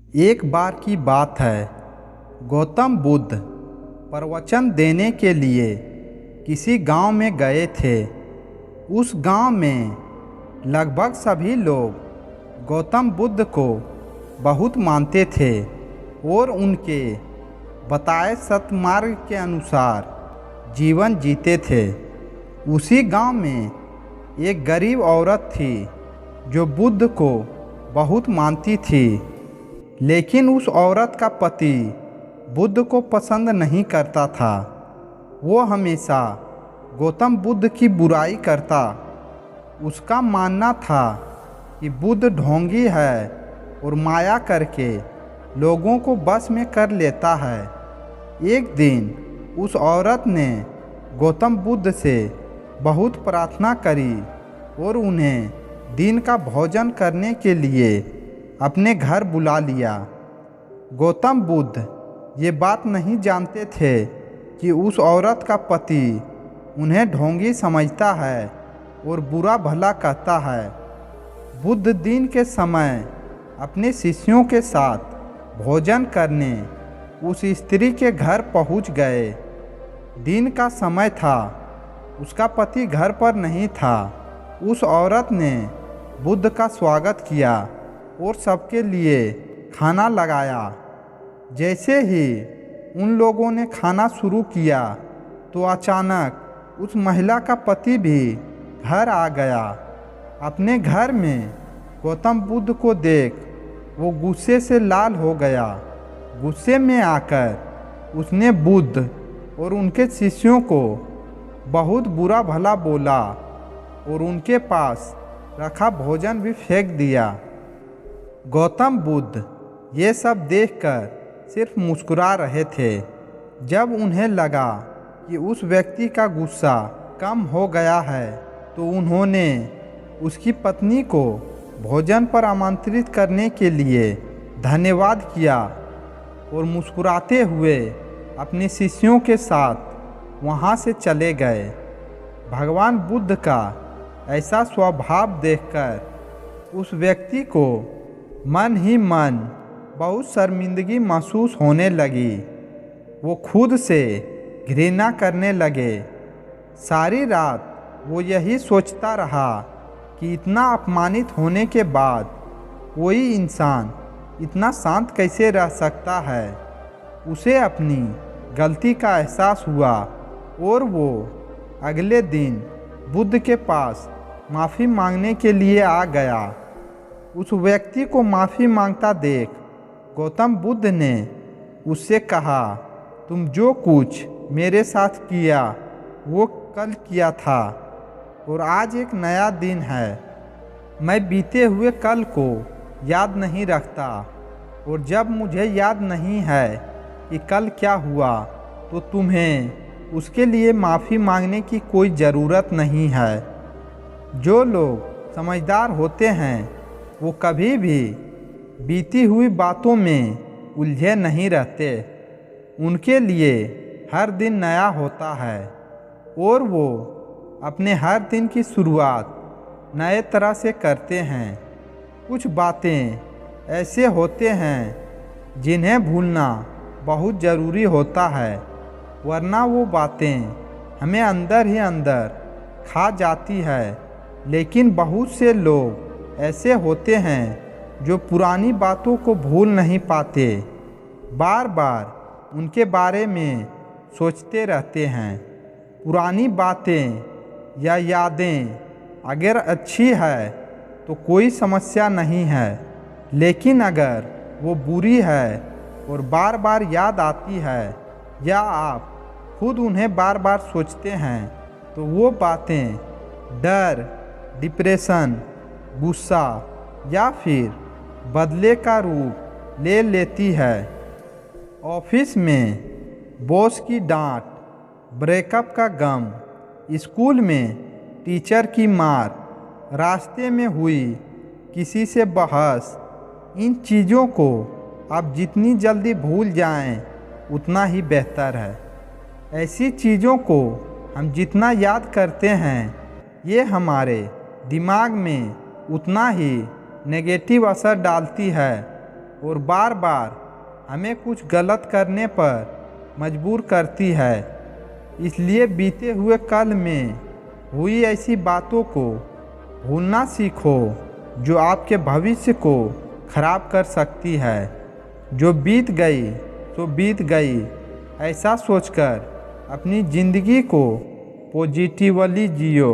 एक बार की बात है। गौतम बुद्ध प्रवचन देने के लिए किसी गांव में गए थे। उस गांव में लगभग सभी लोग गौतम बुद्ध को बहुत मानते थे और उनके बताए सतमार्ग के अनुसार जीवन जीते थे। उसी गांव में एक गरीब औरत थी जो बुद्ध को बहुत मानती थी, लेकिन उस औरत का पति बुद्ध को पसंद नहीं करता था। वो हमेशा गौतम बुद्ध की बुराई करता। उसका मानना था कि बुद्ध ढोंगी है और माया करके लोगों को बस में कर लेता है। एक दिन उस औरत ने गौतम बुद्ध से बहुत प्रार्थना करी और उन्हें दिन का भोजन करने के लिए अपने घर बुला लिया। गौतम बुद्ध ये बात नहीं जानते थे कि उस औरत का पति उन्हें ढोंगी समझता है और बुरा भला कहता है। बुद्ध दिन के समय अपने शिष्यों के साथ भोजन करने उस स्त्री के घर पहुंच गए। दिन का समय था, उसका पति घर पर नहीं था। उस औरत ने बुद्ध का स्वागत किया और सबके लिए खाना लगाया। जैसे ही उन लोगों ने खाना शुरू किया तो अचानक उस महिला का पति भी घर आ गया। अपने घर में गौतम बुद्ध को देख वो गुस्से से लाल हो गया। गुस्से में आकर उसने बुद्ध और उनके शिष्यों को बहुत बुरा भला बोला और उनके पास रखा भोजन भी फेंक दिया। गौतम बुद्ध ये सब देखकर सिर्फ मुस्कुरा रहे थे। जब उन्हें लगा कि उस व्यक्ति का गुस्सा कम हो गया है तो उन्होंने उसकी पत्नी को भोजन पर आमंत्रित करने के लिए धन्यवाद किया और मुस्कुराते हुए अपने शिष्यों के साथ वहाँ से चले गए। भगवान बुद्ध का ऐसा स्वभाव देखकर उस व्यक्ति को मन ही मन बहुत शर्मिंदगी महसूस होने लगी। वो खुद से घृणा करने लगे। सारी रात वो यही सोचता रहा कि इतना अपमानित होने के बाद कोई इंसान इतना शांत कैसे रह सकता है। उसे अपनी गलती का एहसास हुआ और वो अगले दिन बुद्ध के पास माफ़ी मांगने के लिए आ गया। उस व्यक्ति को माफ़ी मांगता देख गौतम बुद्ध ने उससे कहा, तुम जो कुछ मेरे साथ किया वो कल किया था और आज एक नया दिन है। मैं बीते हुए कल को याद नहीं रखता और जब मुझे याद नहीं है कि कल क्या हुआ तो तुम्हें उसके लिए माफ़ी मांगने की कोई ज़रूरत नहीं है। जो लोग समझदार होते हैं वो कभी भी बीती हुई बातों में उलझे नहीं रहते। उनके लिए हर दिन नया होता है और वो अपने हर दिन की शुरुआत नए तरह से करते हैं। कुछ बातें ऐसे होते हैं जिन्हें भूलना बहुत ज़रूरी होता है, वरना वो बातें हमें अंदर ही अंदर खा जाती है। लेकिन बहुत से लोग ऐसे होते हैं जो पुरानी बातों को भूल नहीं पाते, बार बार उनके बारे में सोचते रहते हैं। पुरानी बातें या यादें अगर अच्छी है तो कोई समस्या नहीं है, लेकिन अगर वो बुरी है और बार बार याद आती है या आप खुद उन्हें बार बार सोचते हैं तो वो बातें डर, डिप्रेशन, गुस्सा या फिर बदले का रूप ले लेती है। ऑफिस में बॉस की डांट, ब्रेकअप का गम, स्कूल में टीचर की मार, रास्ते में हुई किसी से बहस, इन चीज़ों को आप जितनी जल्दी भूल जाएं उतना ही बेहतर है। ऐसी चीज़ों को हम जितना याद करते हैं ये हमारे दिमाग में उतना ही नेगेटिव असर डालती है और बार बार हमें कुछ गलत करने पर मजबूर करती है। इसलिए बीते हुए कल में हुई ऐसी बातों को भूलना सीखो जो आपके भविष्य को खराब कर सकती है। जो बीत गई तो बीत गई, ऐसा सोचकर अपनी ज़िंदगी को पॉजिटिवली जियो।